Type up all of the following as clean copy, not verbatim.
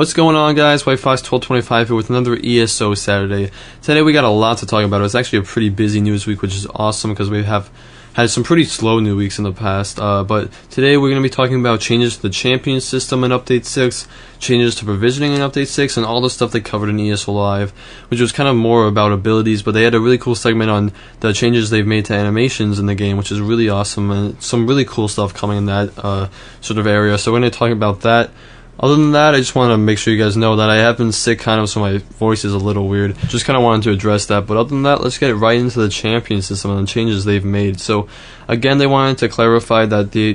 What's going on, guys? White Fox 1225 here with another ESO Saturday. Today we got a lot to talk about. It's actually a pretty busy news week, which is awesome because we have had some pretty slow news weeks in the past. But today we're going to be talking about changes to the champion system in Update 6, changes to provisioning in Update 6, and all the stuff they covered in ESO Live, which was kind of more about abilities, but they had a really cool segment on the changes they've made to animations in the game, which is really awesome, and some really cool stuff coming in that sort of area. So we're going to talk about that. Other than that, I just want to make sure you guys know that I have been sick kind of, so my voice is a little weird. Just kind of wanted to address that. But other than that, let's get right into the champion system and the changes they've made. So again, they wanted to clarify that the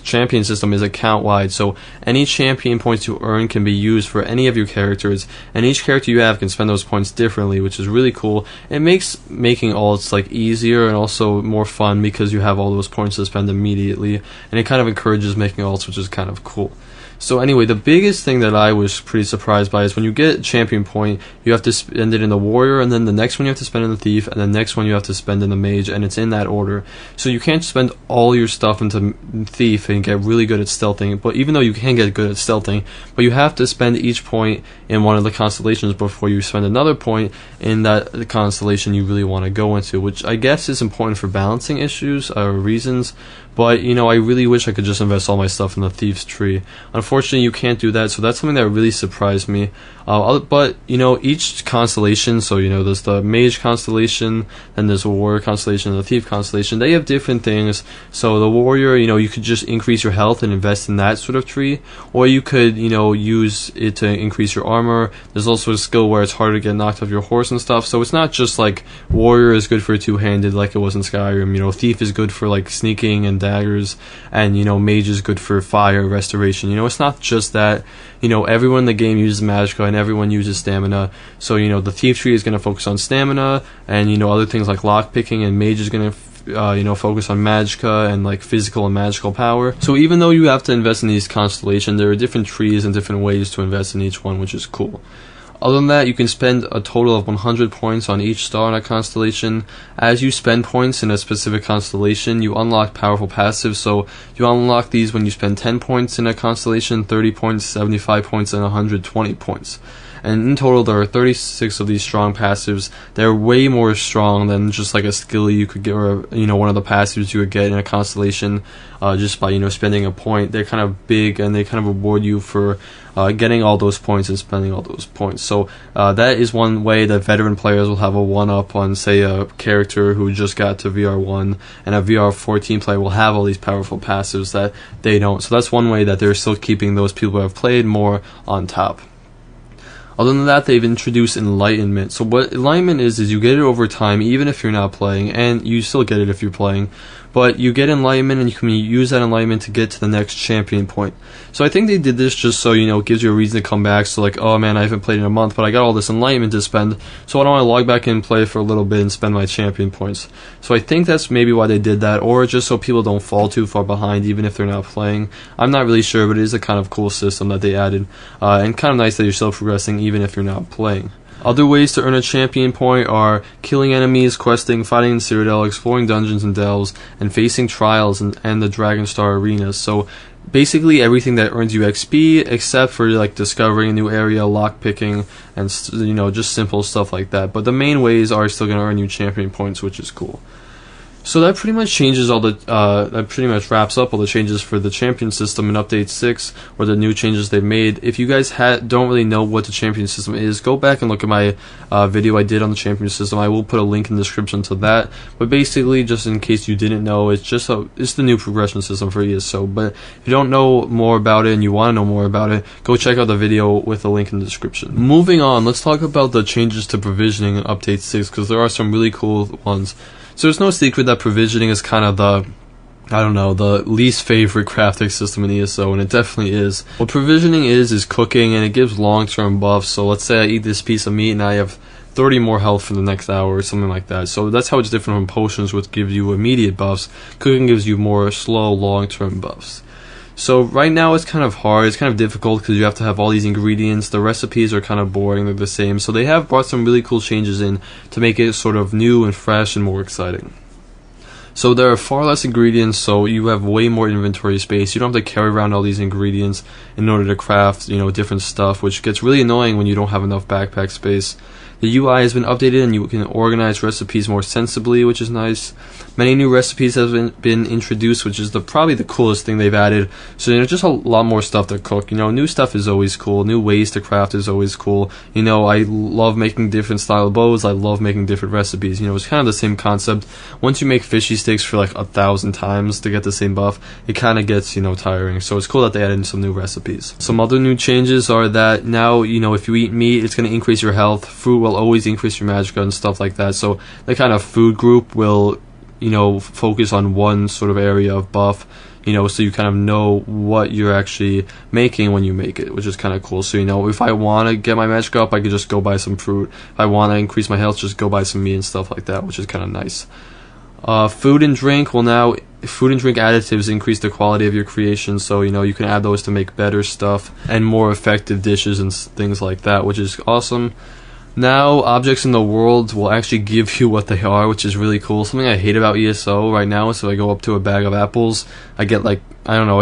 champion system is account-wide. So any champion points you earn can be used for any of your characters, and each character you have can spend those points differently, which is really cool. It makes making ults easier and also more fun because you have all those points to spend immediately, and it kind of encourages making ults, which is kind of cool. So anyway, the biggest thing that I was pretty surprised by is when you get a champion point, you have to spend it in the warrior, and then the next one you have to spend in the thief, and the next one you have to spend in the mage, and it's in that order. So you can't spend all your stuff into thief and get really good at stealthing, but even though you can get good at stealthing, but you have to spend each point in one of the constellations before you spend another point in that constellation you really want to go into, which I guess is important for balancing issues or reasons. But, you know, I really wish I could just invest all my stuff in the Thief's Tree. Unfortunately, you can't do that, so that's something that really surprised me. But, you know, each constellation, so, you know, there's the Mage constellation, and there's the Warrior constellation, and the Thief constellation. They have different things. So the Warrior, you know, you could just increase your health and invest in that sort of tree. Or you could, you know, use it to increase your armor. There's also a skill where it's harder to get knocked off your horse and stuff. So it's not just like Warrior is good for two-handed like it was in Skyrim. You know, Thief is good for like sneaking and daggers, and you know, Mage is good for fire restoration. You know, it's not just that. You know, everyone in the game uses magicka and everyone uses stamina. So you know, the Thief tree is going to focus on stamina, and you know, other things like lock picking, and Mage is going to you know, focus on magicka and like physical and magical power. So even though you have to invest in these constellations, there are different trees and different ways to invest in each one, which is cool. Other than that, you can spend a total of 100 points on each star in a constellation. As you spend points in a specific constellation, you unlock powerful passives. So you unlock these when you spend 10 points in a constellation, 30 points, 75 points, and 120 points. And in total, there are 36 of these strong passives. They're way more strong than just like a skill you could get, or you know, one of the passives you would get in a constellation just by, you know, spending a point. They're kind of big, and they kind of reward you for getting all those points and spending all those points. So that is one way that veteran players will have a one-up on, say, a character who just got to VR1, and a VR14 player will have all these powerful passives that they don't. So that's one way that they're still keeping those people who have played more on top. Other than that, they've introduced enlightenment. So what enlightenment is you get it over time, even if you're not playing, and you still get it if you're playing. But you get enlightenment, and you can use that enlightenment to get to the next champion point. So I think they did this just so, you know, it gives you a reason to come back. So like, oh man, I haven't played in a month, but I got all this enlightenment to spend, so I don't want to log back in and play for a little bit and spend my champion points. So I think that's maybe why they did that, or just so people don't fall too far behind even if they're not playing. I'm not really sure, but it is a kind of cool system that they added, and kind of nice that you're still progressing even if you're not playing. Other ways to earn a champion point are killing enemies, questing, fighting in Cyrodiil, exploring dungeons and delves, and facing trials and the Dragonstar arenas. So basically everything that earns you XP, except for like discovering a new area, lockpicking, and you know, just simple stuff like that. But the main ways are still going to earn you champion points, which is cool. So that pretty much changes all the that pretty much wraps up all the changes for the champion system in Update 6, or the new changes they've made. If you guys don't really know what the champion system is, go back and look at my video I did on the champion system. I will put a link in the description to that. But basically, just in case you didn't know, it's just it's the new progression system for ESO. But if you don't know more about it and you want to know more about it, go check out the video with a link in the description. Moving on, let's talk about the changes to provisioning in Update 6, because there are some really cool ones. So there's no secret that provisioning is kind of the least favorite crafting system in ESO, and it definitely is. What provisioning is cooking, and it gives long-term buffs. So let's say I eat this piece of meat and I have 30 more health for the next hour or something like that. So that's how it's different from potions, which give you immediate buffs. Cooking gives you more slow, long-term buffs. So right now it's kind of hard, it's kind of difficult because you have to have all these ingredients. The recipes are kind of boring, they're the same. So they have brought some really cool changes in to make it sort of new and fresh and more exciting. So there are far less ingredients, so you have way more inventory space. You don't have to carry around all these ingredients in order to craft, different stuff, which gets really annoying when you don't have enough backpack space. The UI has been updated and you can organize recipes more sensibly, which is nice. Many new recipes have been introduced, which is probably the coolest thing they've added. So just a lot more stuff to cook. New stuff is always cool. New ways to craft is always cool. I love making different style bows. I love making different recipes. It's kind of the same concept. Once you make fishy sticks for like 1,000 times to get the same buff, it kind of gets tiring. So it's cool that they added in some new recipes. Some other new changes are that now if you eat meat, it's going to increase your health. Fruit will always increase your magicka and stuff like that. So the kind of food group will focus on one sort of area of buff, so you kind of know what you're actually making when you make it, which is kind of cool. So if I want to get my magicka up, I could just go buy some fruit. If I want to increase my health, just go buy some meat and stuff like that, which is kind of nice. Food and drink additives increase the quality of your creation, so you can add those to make better stuff and more effective dishes and things like that, which is awesome. Now, objects in the world will actually give you what they are, which is really cool. Something I hate about ESO right now is if I go up to a bag of apples, I get I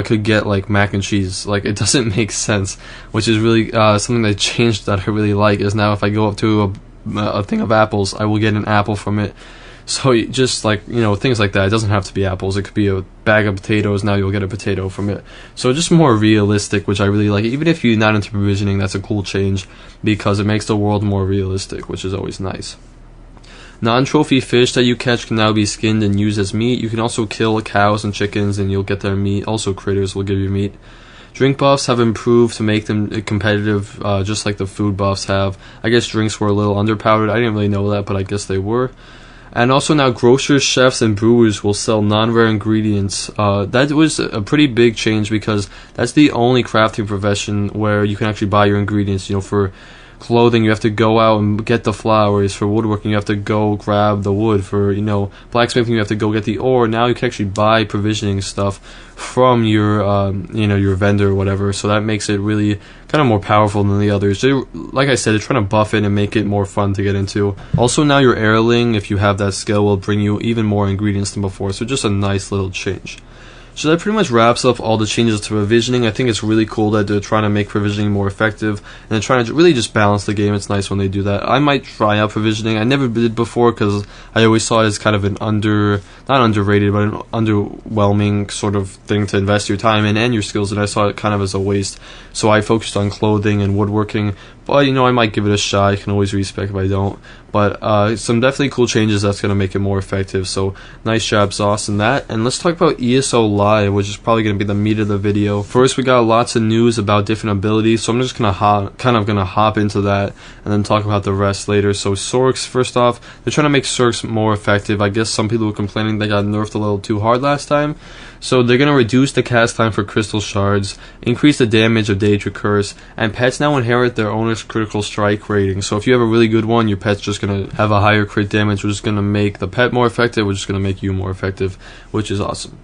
could get mac and cheese. It doesn't make sense, which is really something they changed that I really like, is now if I go up to a thing of apples, I will get an apple from it. So just things like that. It doesn't have to be apples. It could be a bag of potatoes. Now you'll get a potato from it. So just more realistic, which I really like. Even if you're not into provisioning, that's a cool change because it makes the world more realistic, which is always nice. Non-trophy fish that you catch can now be skinned and used as meat. You can also kill cows and chickens and you'll get their meat. Also critters will give you meat. Drink buffs have improved to make them competitive, just like the food buffs have. I guess drinks were a little underpowered. I didn't really know that, but I guess they were. And also now grocers, chefs, and brewers will sell non-rare ingredients. That was a pretty big change because that's the only crafting profession where you can actually buy your ingredients. For clothing, you have to go out and get the flowers. For woodworking, you have to go grab the wood. For blacksmithing, you have to go get the ore. Now you can actually buy provisioning stuff from your your vendor or whatever. So that makes it really kind of more powerful than the others. Like I said, they're trying to buff it and make it more fun to get into. Also, now your heirling, if you have that skill, will bring you even more ingredients than before. So just a nice little change. So that pretty much wraps up all the changes to provisioning. I think it's really cool that they're trying to make provisioning more effective, and they're trying to really just balance the game. It's nice when they do that. I might try out provisioning. I never did before because I always saw it as kind of an not underrated, but an underwhelming sort of thing to invest your time in and your skills, and I saw it kind of as a waste. So I focused on clothing and woodworking. But, I might give it a shot. I can always respec if I don't. But some definitely cool changes that's going to make it more effective. So, nice job, Sauce, in that. And let's talk about ESO Live, which is probably going to be the meat of the video. First, we got lots of news about different abilities. So, I'm just going to hop into that and then talk about the rest later. So, Sorks, first off, they're trying to make Sorks more effective. I guess some people were complaining they got nerfed a little too hard last time. So they're going to reduce the cast time for crystal shards, increase the damage of Daedra Curse, and pets now inherit their owner's critical strike rating. So if you have a really good one, your pet's just going to have a higher crit damage, which is going to make the pet more effective, which is going to make you more effective, which is awesome.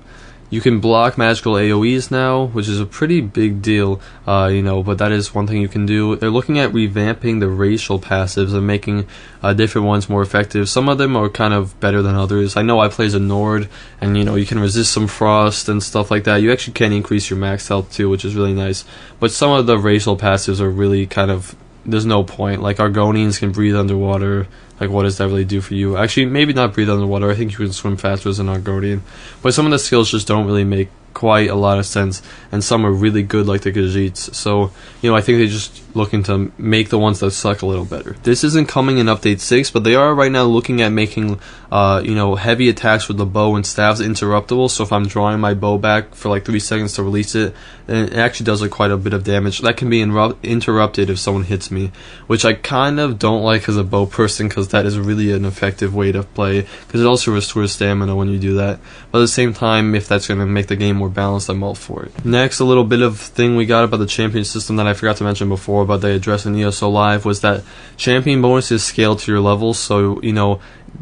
You can block magical AoEs now, which is a pretty big deal, but that is one thing you can do. They're looking at revamping the racial passives and making different ones more effective. Some of them are kind of better than others. I know I play as a Nord, and you can resist some frost and stuff like that. You actually can increase your max health too, which is really nice. But some of the racial passives are really kind of, there's no point. Like Argonians can breathe underwater. Like, what does that really do for you? Actually, maybe not breathe underwater. I think you can swim faster as an Argonian. But some of the skills just don't really make quite a lot of sense, and some are really good, like the Khajiits. So, I think they're just looking to make the ones that suck a little better. This isn't coming in Update 6, but they are right now looking at making, heavy attacks with the bow and staves interruptible. So if I'm drawing my bow back for like 3 seconds to release it, then it actually does quite a bit of damage. That can be interrupted if someone hits me, which I kind of don't like as a bow person, because that is really an effective way to play, because it also restores stamina when you do that. But at the same time, if that's going to make the game more balanced, I'm all for it. Next, a little bit of thing we got about the champion system that I forgot to mention before, but they addressed in ESO Live, was that champion bonuses scale to your levels. So,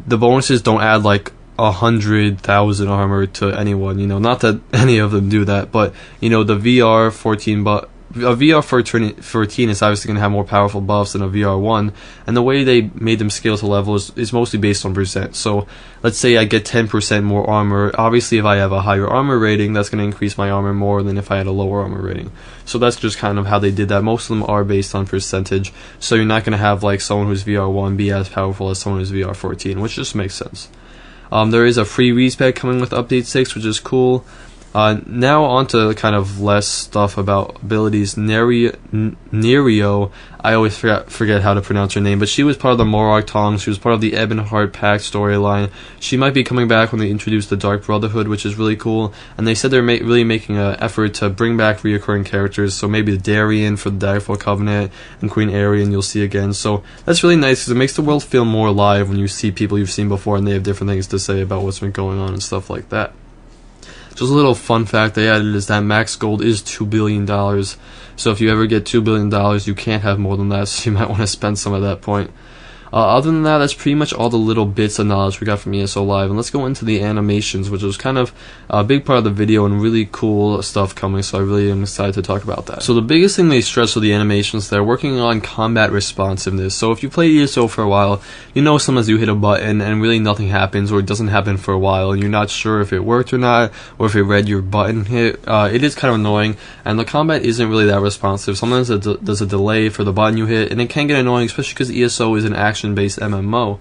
the bonuses don't add like 100,000 armor to anyone, not that any of them do that, but, the VR 14 a VR 14 is obviously going to have more powerful buffs than a VR 1, and the way they made them scale to level is mostly based on percent. So let's say I get 10% more armor. Obviously, if I have a higher armor rating, that's going to increase my armor more than if I had a lower armor rating. So that's just kind of how they did that. Most of them are based on percentage, so you're not going to have like someone who's VR 1 be as powerful as someone who's VR 14, which just makes sense. There is a free respec coming with Update 6, which is cool. Now on to kind of less stuff about abilities. Nerio, I always forget how to pronounce her name, but she was part of the Morag Tong. She was part of the Ebonheart Pact storyline. She might be coming back when they introduce the Dark Brotherhood, which is really cool. And they said they're really making an effort to bring back reoccurring characters. So maybe the Darien for the Daggerfall Covenant and Queen Arian you'll see again. So that's really nice because it makes the world feel more alive when you see people you've seen before and they have different things to say about what's been going on and stuff like that. Just a little fun fact they added is that max gold is $2 billion. So if you ever get $2 billion, you can't have more than that, so you might want to spend some at that point. Other than that, that's pretty much all the little bits of knowledge we got from ESO Live. And let's go into the animations, which was kind of a big part of the video and really cool stuff coming, so I really am excited to talk about that. So the biggest thing they stress with the animations, they're working on combat responsiveness. So if you play ESO for a while, you know sometimes you hit a button and really nothing happens, or it doesn't happen for a while, and you're not sure if it worked or not, or if it read your button hit. It is kind of annoying, and the combat isn't really that responsive. Sometimes there's a delay for the button you hit, and it can get annoying, especially because ESO is an action-based MMO.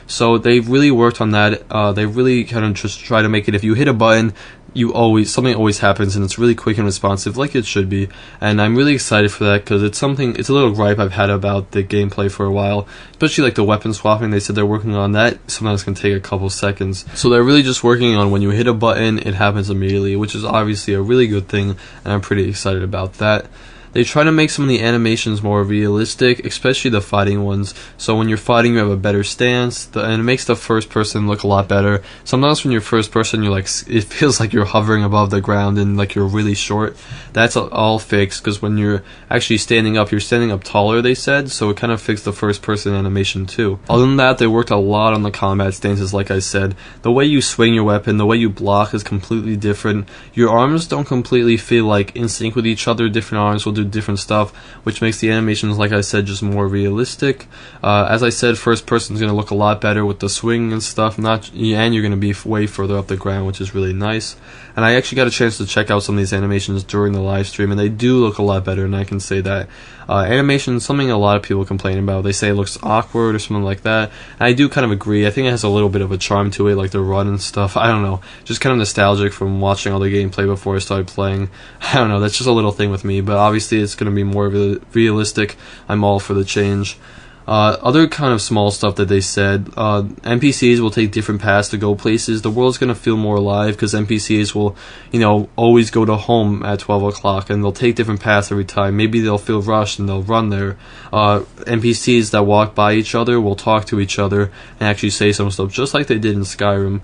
So they've really worked on that. They've really kind of just try to make it, if you hit a button, something always happens, and it's really quick and responsive, like it should be. And I'm really excited for that because it's a little gripe I've had about the gameplay for a while, especially like the weapon swapping. They said they're working on that. Sometimes it can take a couple seconds. So they're really just working on when you hit a button, it happens immediately, which is obviously a really good thing, and I'm pretty excited about that. They try to make some of the animations more realistic, especially the fighting ones. So when you're fighting, you have a better stance, and it makes the first person look a lot better. Sometimes when you're first person, it feels like you're hovering above the ground and like you're really short. That's all fixed, because when you're actually standing up, you're standing up taller, they said, so it kind of fixed the first person animation too. Other than that, they worked a lot on the combat stances, like I said. The way you swing your weapon, the way you block is completely different. Your arms don't completely feel like in sync with each other. Different arms will do different stuff, which makes the animations, like I said, just more realistic. As I said, first person is going to look a lot better with the swing and stuff, and you're going to be way further up the ground, which is really nice. And I actually got a chance to check out some of these animations during the live stream, and they do look a lot better, and I can say that. Animation is something a lot of people complain about. They say it looks awkward or something like that, and I do kind of agree. I think it has a little bit of a charm to it, like the run and stuff. I don't know, just kind of nostalgic from watching all the gameplay before I started playing. I don't know, that's just a little thing with me, but obviously it's going to be more realistic. I'm all for the change. Other kind of small stuff that they said, NPCs will take different paths to go places. The world's going to feel more alive because NPCs will, always go to home at 12 o'clock, and they'll take different paths every time. Maybe they'll feel rushed and they'll run there. NPCs that walk by each other will talk to each other and actually say some stuff, just like they did in Skyrim.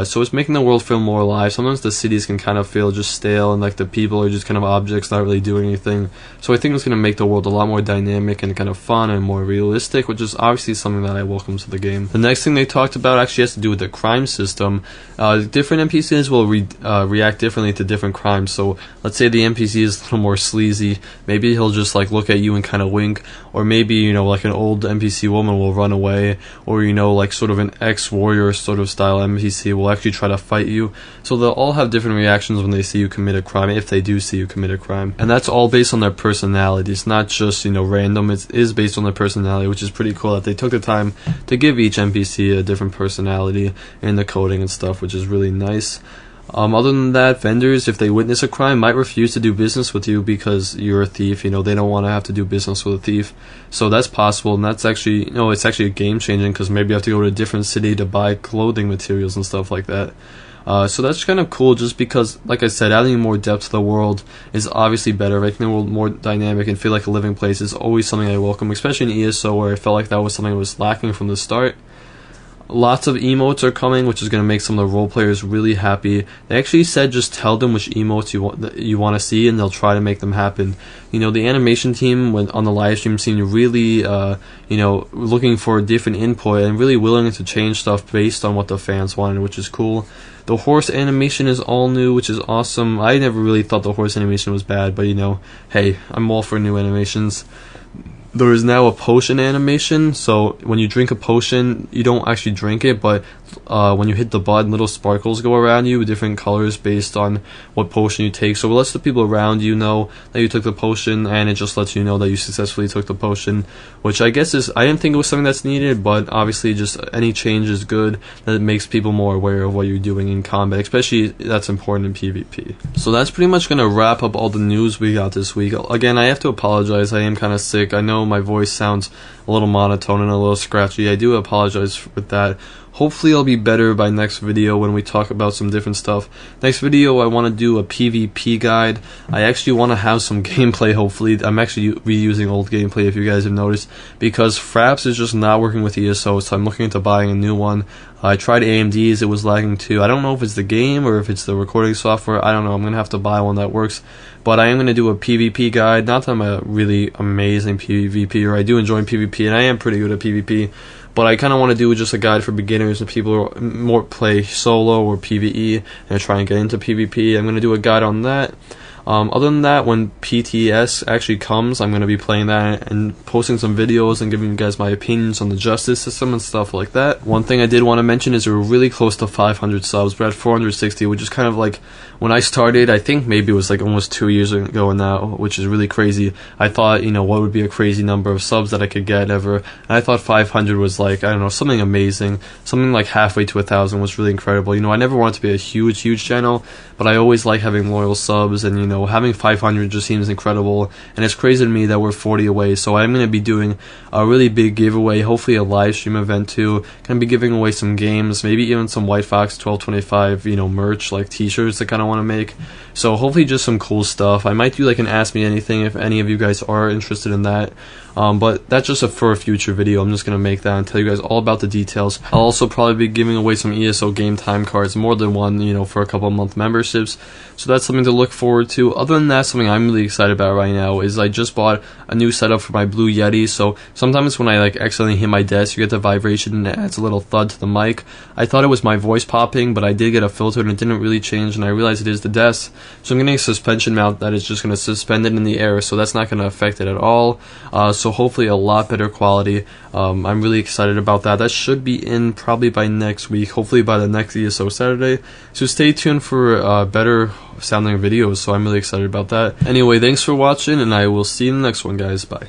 So it's making the world feel more alive. Sometimes the cities can kind of feel just stale, and like the people are just kind of objects, not really doing anything. So I think it's going to make the world a lot more dynamic and kind of fun and more realistic, which is obviously something that I welcome to the game. The next thing they talked about actually has to do with the crime system. Different NPCs will react differently to different crimes. So let's say the NPC is a little more sleazy. Maybe he'll just like look at you and kind of wink, or maybe like an old NPC woman will run away, or like sort of an ex-warrior sort of style NPC will actually try to fight you. So they'll all have different reactions when they see you commit a crime, if they do see you commit a crime, and that's all based on their personality. It's not just random. It is based on their personality, which is pretty cool that they took the time to give each NPC a different personality in the coding and stuff, which is really nice. Other than that, vendors, if they witness a crime, might refuse to do business with you because you're a thief. They don't want to have to do business with a thief. So that's possible, and that's actually, it's actually game changing, because maybe you have to go to a different city to buy clothing materials and stuff like that. So that's kind of cool, just because, like I said, adding more depth to the world is obviously better. Making the world more dynamic and feel like a living place is always something I welcome, especially in ESO, where I felt like that was something that was lacking from the start. Lots of emotes are coming, which is going to make some of the role players really happy. They actually said just tell them which emotes you want to see, and they'll try to make them happen. You know, the animation team on the live stream seemed really, looking for different input and really willing to change stuff based on what the fans wanted, which is cool. The horse animation is all new, which is awesome. I never really thought the horse animation was bad, but hey, I'm all for new animations. There is now a potion animation, so when you drink a potion, you don't actually drink it, but when you hit the button, little sparkles go around you with different colors based on what potion you take. So it lets the people around you know that you took the potion, and it just lets you know that you successfully took the potion, which I guess I didn't think it was something that's needed, but obviously just any change is good, that it makes people more aware of what you're doing in combat, especially that's important in PvP. So that's pretty much going to wrap up all the news we got this week. Again, I have to apologize, I am kind of sick. I know my voice sounds a little monotone and a little scratchy. I do apologize with that. Hopefully I'll be better by next video when we talk about some different stuff. Next video I want to do a PvP guide. I actually want to have some gameplay, hopefully. I'm actually reusing old gameplay if you guys have noticed, because Fraps is just not working with ESO, so I'm looking into buying a new one. I tried AMD's, it was lagging too. I don't know if it's the game or if it's the recording software. I don't know. I'm going to have to buy one that works. But I am going to do a PvP guide. Not that I'm a really amazing PvPer. I do enjoy PvP, and I am pretty good at PvP. But I kind of want to do just a guide for beginners and people who more play solo or PvE and try and get into PvP. I'm going to do a guide on that. Other than that, when PTS actually comes, I'm going to be playing that and posting some videos and giving you guys my opinions on the justice system and stuff like that. One thing I did want to mention is we're really close to 500 subs. We're at 460, which is kind of like when I started, I think maybe it was like almost 2 years ago now, which is really crazy. I thought, what would be a crazy number of subs that I could get ever, and I thought 500 was like, I don't know, something amazing. Something like halfway to 1,000 was really incredible. I never wanted to be a huge channel, but I always like having loyal subs, and having 500 just seems incredible, and it's crazy to me that we're 40 away. So I'm going to be doing a really big giveaway, hopefully a live stream event too. Going to be giving away some games, maybe even some White Fox 1225 merch, like t-shirts I kind of want to make. So hopefully just some cool stuff. I might do like an Ask Me Anything if any of you guys are interested in that. But that's just for a future video. I'm just going to make that and tell you guys all about the details. I'll also probably be giving away some ESO game time cards, more than one, for a couple of month memberships. So that's something to look forward to. Other than that, something I'm really excited about right now is I just bought a new setup for my Blue Yeti. So sometimes when I accidentally hit my desk, you get the vibration and it adds a little thud to the mic. I thought it was my voice popping, but I did get a filter and it didn't really change, and I realized it is the desk. So I'm getting a suspension mount that is just going to suspend it in the air, so that's not going to affect it at all. So hopefully a lot better quality. I'm really excited about that. That should be in probably by next week, hopefully by the next ESO Saturday. So stay tuned for better sounding videos, so I'm really excited about that. Anyway, thanks for watching, and I will see you in the next one, guys. Bye.